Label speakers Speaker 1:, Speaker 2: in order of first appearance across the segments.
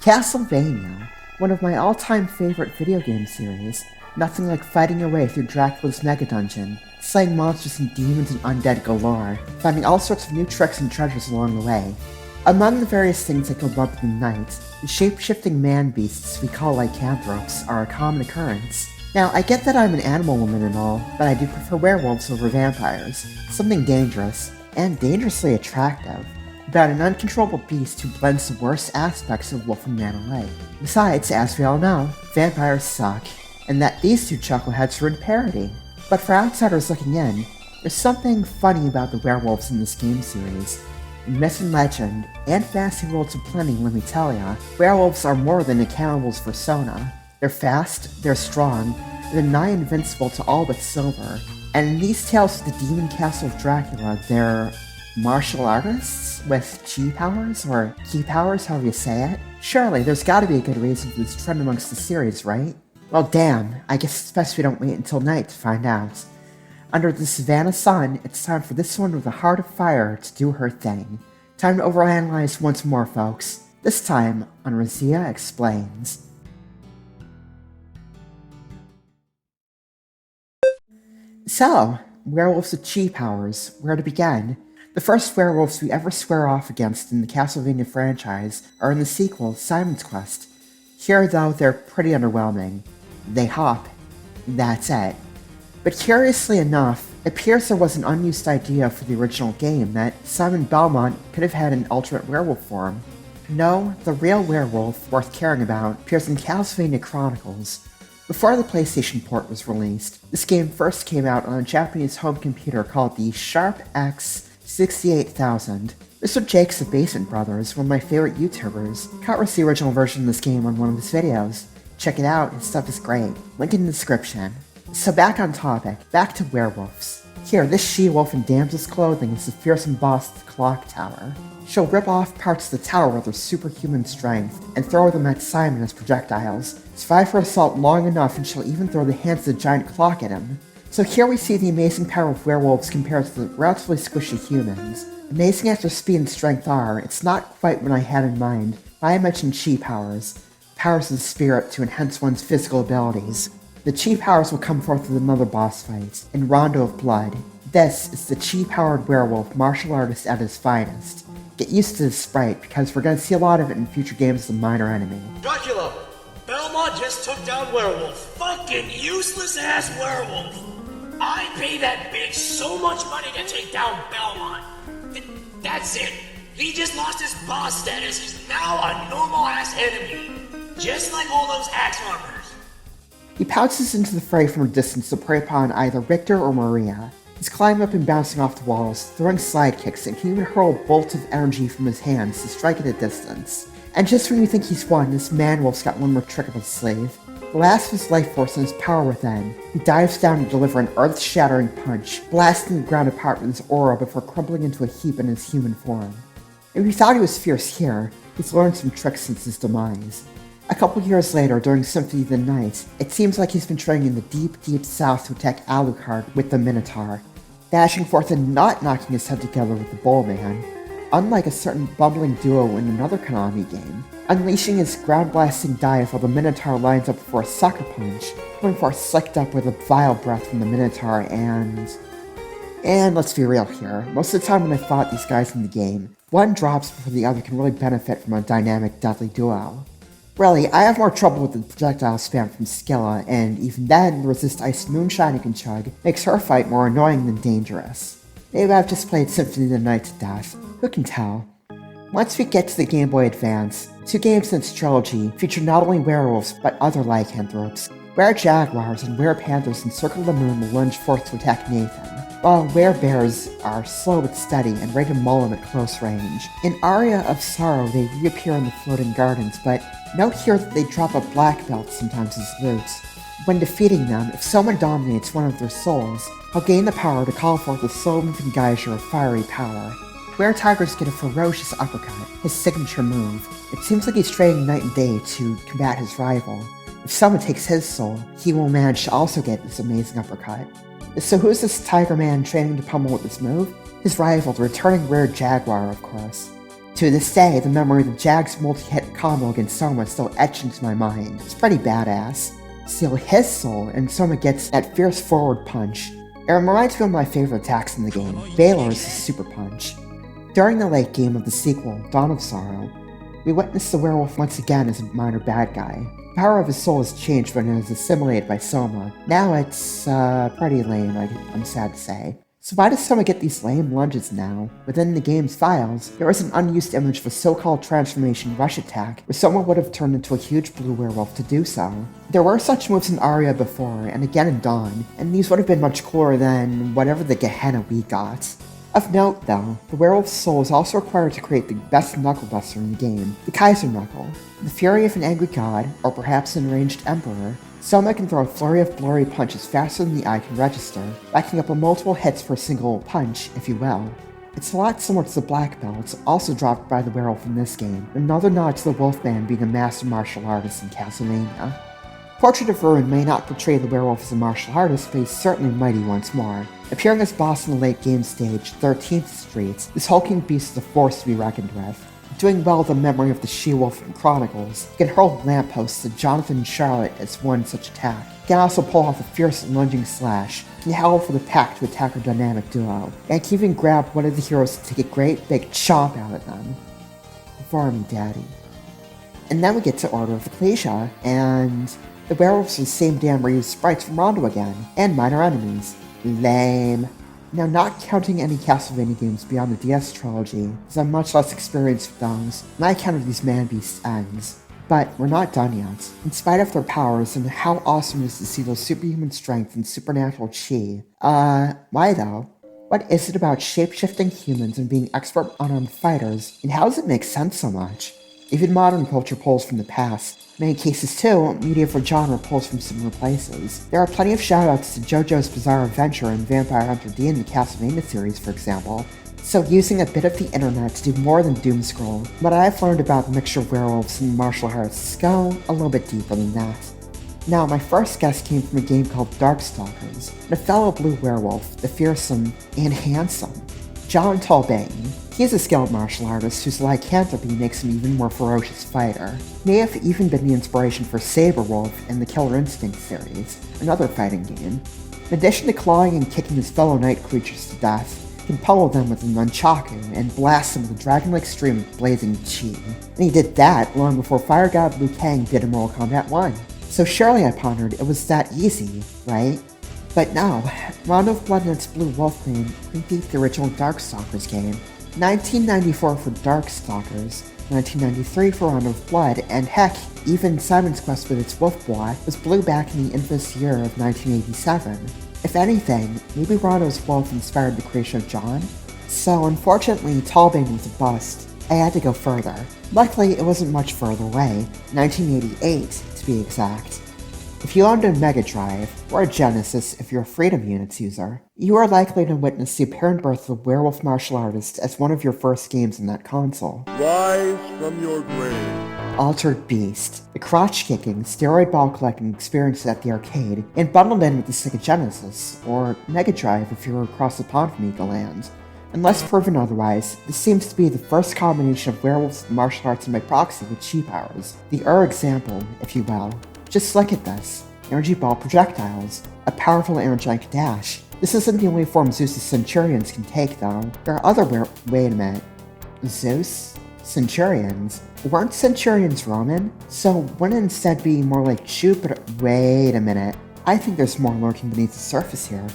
Speaker 1: Castlevania, one of my all-time favorite video game series. Nothing like fighting your way through Dracula's mega dungeon, slaying monsters and demons and undead galore, finding all sorts of new tricks and treasures along the way. Among the various things that go bump in the night, the shape-shifting man-beasts we call lycanthropes are a common occurrence. Now, I get that I'm an animal woman and all, but I do prefer werewolves over vampires, something dangerous, and dangerously attractive, about an uncontrollable beast who blends the worst aspects of wolf and man alike. Besides, as we all know, vampires suck, and that these two chuckleheads are in parody. But for outsiders looking in, there's something funny about the werewolves in this game series. In myth and legend, and fantasy worlds aplenty, let me tell ya, werewolves are more than a cannibal's persona. They're fast, they're strong, and they're nigh invincible to all but silver. And in these tales of the demon castle of Dracula, they're martial artists with chi powers, or ki powers, however you say it. Surely, there's gotta be a good reason for this trend amongst the series, right? Well damn, I guess it's best we don't wait until night to find out. Under the Savannah sun, it's time for this one with a heart of fire to do her thing. Time to overanalyze once more, folks. This time on Raziya Explains. So, werewolves with chi powers, where to begin? The first werewolves we ever square off against in the Castlevania franchise are in the sequel, Simon's Quest. Here, though, they're pretty underwhelming. They hop. That's it. But curiously enough, it appears there was an unused idea for the original game that Simon Belmont could have had an alternate werewolf form. No, the real werewolf worth caring about appears in Castlevania Chronicles. Before the PlayStation port was released, this game first came out on a Japanese home computer called the Sharp X 68000. Mr. Jakes of Basement Brothers, one of my favorite YouTubers, caught us the original version of this game on one of his videos. Check it out, his stuff is great. Link in the description. So back on topic, back to werewolves. Here, this she-wolf in damsel's clothing is the fearsome boss of the clock tower. She'll rip off parts of the tower with her superhuman strength, and throw them at Simon as projectiles. Survive her assault long enough and she'll even throw the hands of the giant clock at him. So here we see the amazing power of werewolves compared to the relatively squishy humans. Amazing as their speed and strength are, it's not quite what I had in mind. I mentioned chi powers. Powers of the spirit to enhance one's physical abilities. The chi powers will come forth with another boss fight, in Rondo of Blood. This is the chi-powered werewolf martial artist at his finest. Get used to this sprite, because we're gonna see a lot of it in future games as a minor enemy.
Speaker 2: Dracula! Belmont just took down Werewolf. Fucking useless ass werewolf! I pay that bitch so much money to take down Belmont. That's it. He just lost his boss status. He's now a normal ass enemy. Just like all those axe armors.
Speaker 1: He pounces into the fray from a distance to prey upon either Victor or Maria. He's climbing up and bouncing off the walls, throwing slide kicks, and can even hurl bolts of energy from his hands to strike at a distance. And just when you think he's won, this man-wolf's got one more trick up his sleeve. The last of his life force and his power within, he dives down to deliver an earth-shattering punch, blasting the ground apart with his aura before crumbling into a heap in his human form. If you thought he was fierce here, he's learned some tricks since his demise. A couple years later, during Symphony of the Night, it seems like he's been training in the deep, deep south to attack Alucard with the Minotaur, dashing forth and not knocking his head together with the Bullman, unlike a certain bumbling duo in another Konami game, unleashing his ground-blasting dive while the Minotaur lines up for a sucker punch, coming forth slicked up with a vile breath from the Minotaur And let's be real here, most of the time when I fought these guys in the game, one drops before the other can really benefit from a dynamic deadly duo. Really, I have more trouble with the projectile spam from Skilla, and even then, the resist ice moonshine you can chug makes her fight more annoying than dangerous. Maybe I've just played Symphony of the Night to death, who can tell? Once we get to the Game Boy Advance, two games in its trilogy feature not only werewolves, but other lycanthropes. Were-jaguars and were-panthers encircle the moon and lunge forth to attack Nathan, while were-bears are slow but steady and ready to maul him at close range. In Aria of Sorrow, they reappear in the floating gardens, but note here that they drop a black belt sometimes as loot. When defeating them, if someone dominates one of their souls, he'll gain the power to call forth a slow-moving geyser of fiery power. Were-tigers get a ferocious uppercut, his signature move. It seems like he's training night and day to combat his rival. If someone takes his soul, he will manage to also get this amazing uppercut. So who's this tiger man training to pummel with this move? His rival, the returning rare jaguar, of course. To this day, the memory of the Jag's multi-hit combo against Soma is still etched into my mind. It's pretty badass. Seal his soul, and Soma gets that fierce forward punch. It reminds me of my favorite attacks in the game, Baylor's Super Punch. During the late game of the sequel, Dawn of Sorrow, we witness the werewolf once again as a minor bad guy. The power of his soul has changed when it is assimilated by Soma. Now it's, pretty lame, I'm sad to say. So why does Soma get these lame lunges now? Within the game's files, there is an unused image of a so-called transformation rush attack, where Soma would have turned into a huge blue werewolf to do so. There were such moves in Aria before, and again in Dawn, and these would have been much cooler than whatever the Gehenna we got. Of note, though, the werewolf's soul is also required to create the best knuckle buster in the game, the Kaiser Knuckle. The fury of an angry god, or perhaps an enraged emperor, Soma can throw a flurry of blurry punches faster than the eye can register, racking up multiple hits for a single punch, if you will. It's a lot similar to the black belts, also dropped by the werewolf in this game, another nod to the Wolfman being a master martial artist in Castlevania. Portrait of Ruin may not portray the werewolf as a martial artist, but he's certainly mighty once more. Appearing as boss in the late game stage, 13th Street, this hulking beast is a force to be reckoned with. Doing well the memory of the She-Wolf and Chronicles, he can hurl lampposts to Jonathan and Charlotte as one such attack. He can also pull off a fierce lunging slash, can howl for the pack to attack a dynamic duo, and can even grab one of the heroes to take a great big chomp out at them. For me, daddy. And then we get to Order of Ecclesia, and the werewolves are the same damn reused sprites from Rondo again, and minor enemies. Lame. Now, not counting any Castlevania games beyond the DS trilogy, as I'm much less experienced with those, my account of these man-beasts ends. But we're not done yet. In spite of their powers and how awesome it is to see their superhuman strength and supernatural chi. Why though? What is it about shape-shifting humans and being expert unarmed fighters, and how does it make sense so much? Even modern culture pulls from the past. In many cases too, media for genre pulls from similar places. There are plenty of shoutouts to JoJo's Bizarre Adventure and Vampire Hunter D in the Castlevania series, for example. So using a bit of the internet to do more than doomscroll, what I've learned about the mixture of werewolves and martial arts go a little bit deeper than that. Now, my first guess came from a game called Darkstalkers, and a fellow blue werewolf, the fearsome and handsome John Talbane. He is a skilled martial artist whose lycanthropy makes him an even more ferocious fighter. He may have even been the inspiration for Saberwolf in the Killer Instinct series, another fighting game. In addition to clawing and kicking his fellow night creatures to death, he can pummel them with a nunchaku and blast them with a dragon-like stream of blazing chi. And he did that long before Fire God Liu Kang did in Mortal Kombat 1. So surely, I pondered, it was that easy, right? But no, Round of Blood and its Blue Wolfman predate the original Darkstalkers game. 1994 for Darkstalkers, 1993 for Round of Blood, and heck, even Simon's Quest with its Wolfboy was blue back in the infamous year of 1987. If anything, maybe Rondo's wolf inspired the creation of John? So unfortunately, Talbane was a bust. I had to go further. Luckily, it wasn't much further away, 1988 to be exact. If you owned a Mega Drive, or a Genesis if you're a Freedom Units user, you are likely to witness the apparent birth of the werewolf martial artist as one of your first games on that console.
Speaker 3: Rise from your grave.
Speaker 1: Altered Beast, the crotch-kicking, steroid ball-collecting experience at the arcade, and bundled in with the Sega Genesis, or Mega Drive if you're across the pond from Ecoland. Unless proven otherwise, this seems to be the first combination of werewolves and martial arts and by proxy with chi powers. The example, if you will. Just look at this. Energy ball projectiles. A powerful energetic dash. This isn't the only form Zeus's Centurions can take, though. There are other wait a minute. Zeus? Centurions? Weren't Centurions Roman? So wouldn't it instead be more like Jupiter? Wait a minute. I think there's more lurking beneath the surface here.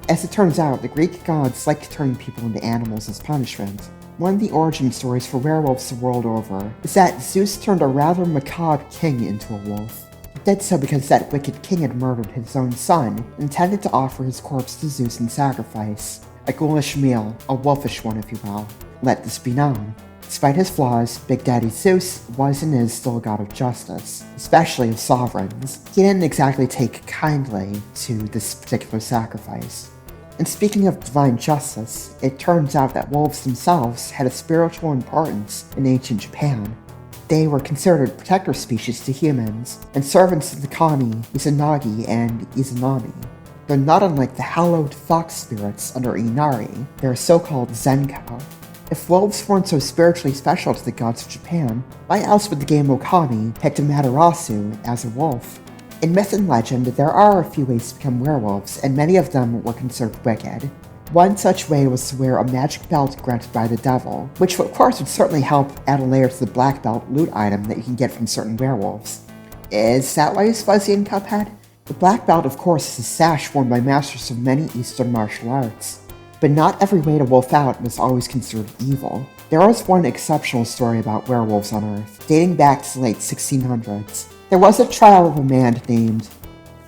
Speaker 1: As it turns out, the Greek gods liked turning people into animals as punishment. One of the origin stories for werewolves the world over is that Zeus turned a rather macabre king into a wolf. He did so because that wicked king had murdered his own son and intended to offer his corpse to Zeus in sacrifice. A ghoulish meal, a wolfish one if you will. Let this be known. Despite his flaws, Big Daddy Zeus was and is still a god of justice, especially of sovereigns. He didn't exactly take kindly to this particular sacrifice. And speaking of divine justice, it turns out that wolves themselves had a spiritual importance in ancient Japan. They were considered protector species to humans, and servants of the kami, Izanagi, and Izanami. They're not unlike the hallowed fox spirits under Inari, they're so-called Zenko. If wolves weren't so spiritually special to the gods of Japan, why else would the game Okami pick Amaterasu as a wolf? In myth and legend, there are a few ways to become werewolves, and many of them were considered wicked. One such way was to wear a magic belt granted by the devil, which of course would certainly help add a layer to the black belt loot item that you can get from certain werewolves. Is that why he's fuzzy in Cuphead? The black belt, of course, is a sash worn by masters of many Eastern martial arts. But not every way to wolf out was always considered evil. There was one exceptional story about werewolves on Earth, dating back to the late 1600s. There was a trial of a man named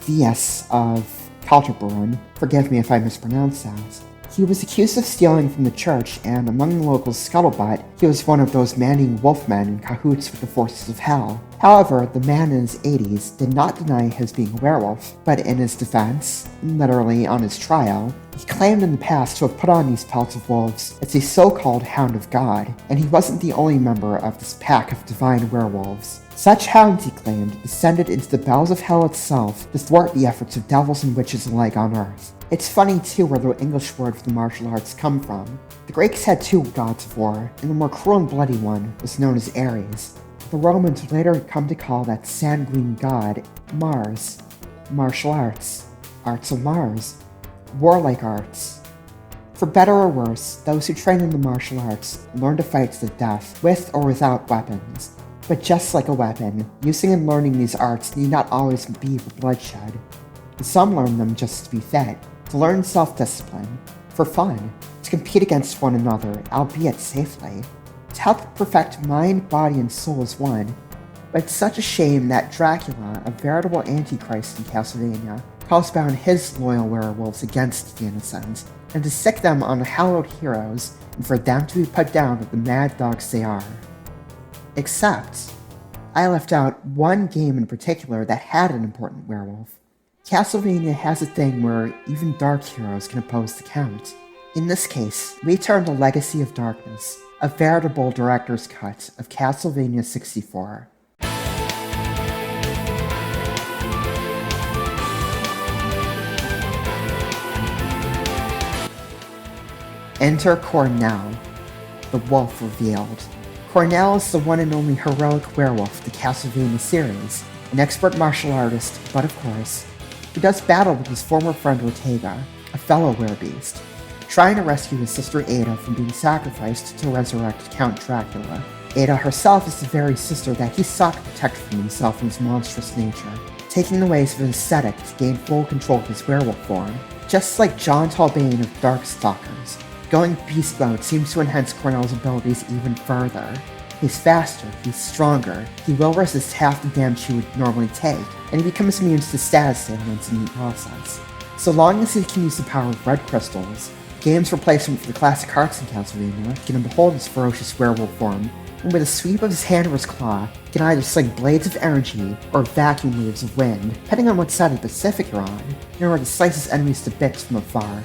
Speaker 1: Vias of Kalterbrunn. Forgive me if I mispronounce that. He was accused of stealing from the church, and among the locals' scuttlebutt, he was one of those man-eating wolfmen in cahoots with the forces of hell. However, the man in his 80s did not deny his being a werewolf, but in his defense, literally on his trial, he claimed in the past to have put on these pelts of wolves as a so-called Hound of God, and he wasn't the only member of this pack of divine werewolves. Such hounds, he claimed, descended into the bowels of hell itself to thwart the efforts of devils and witches alike on Earth. It's funny, too, where the English word for the martial arts come from. The Greeks had two gods of war, and the more cruel and bloody one was known as Ares. The Romans would later come to call that sanguine god Mars. Martial arts. Arts of Mars. Warlike arts. For better or worse, those who train in the martial arts learn to fight to the death, with or without weapons. But just like a weapon, using and learning these arts need not always be for bloodshed. Some learn them just to be fed, to learn self-discipline, for fun, to compete against one another, albeit safely, to help perfect mind, body, and soul as one. But it's such a shame that Dracula, a veritable antichrist in Castlevania, calls bound his loyal werewolves against the innocent, and to sick them on hallowed heroes, and for them to be put down with the mad dogs they are. Except, I left out one game in particular that had an important werewolf. Castlevania has a thing where even dark heroes can oppose the count. In this case, we turn to Legacy of Darkness, a veritable director's cut of Castlevania 64. Enter Cornell, the wolf revealed. Cornell is the one and only heroic werewolf of the Castlevania series, an expert martial artist, but of course, he does battle with his former friend Ortega, a fellow werebeast, trying to rescue his sister Ada from being sacrificed to resurrect Count Dracula. Ada herself is the very sister that he sought to protect from himself and his monstrous nature, taking the ways of an ascetic to gain full control of his werewolf form. Just like John Talbane of Darkstalkers, going beast mode seems to enhance Cornell's abilities even further. He's faster, he's stronger, he will resist half the damage he would normally take, and he becomes immune to status ailments in the process. So long as he can use the power of red crystals, game's replacement for the classic hearts in Castlevania, he can behold his ferocious werewolf form, and with a sweep of his hand or his claw, he can either sling blades of energy or vacuum waves of wind, depending on what side of the Pacific you're on, in order to slice his enemies to bits from afar.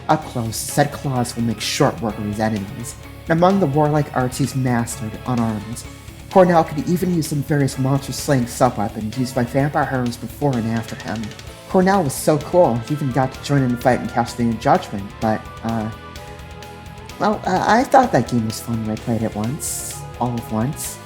Speaker 1: Up close, said claws will make short work of his enemies, and among the warlike arts he's mastered, unarmed, Cornell could even use some various monster-slaying sub-weapons used by vampire heroes before and after him. Cornell was so cool, he even got to join in the fight in Castlevania Judgment, but, I thought that game was fun when I played it once, all of once,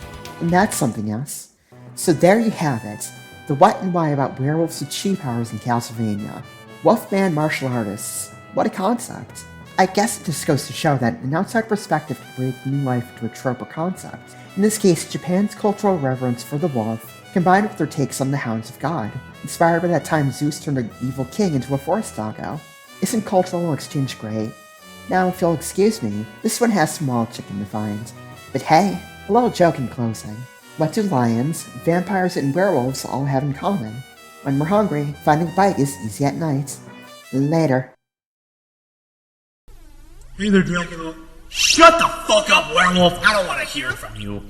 Speaker 1: and that's something else. So there you have it, the what and why about werewolves with chi powers in Castlevania. Wolfman martial artists, what a concept. I guess it just goes to show that an outside perspective can breathe new life into a trope or concept. In this case, Japan's cultural reverence for the wolf, combined with their takes on the hounds of God, inspired by that time Zeus turned an evil king into a forest doggo. Isn't cultural exchange great? Now, if you'll excuse me, this one has some wild chicken to find. But hey, a little joke in closing. What do lions, vampires, and werewolves all have in common? When we're hungry, finding a bite is easy at night. Later.
Speaker 2: Hey there, Dracula. Shut the fuck up, werewolf! I don't want to hear it from you.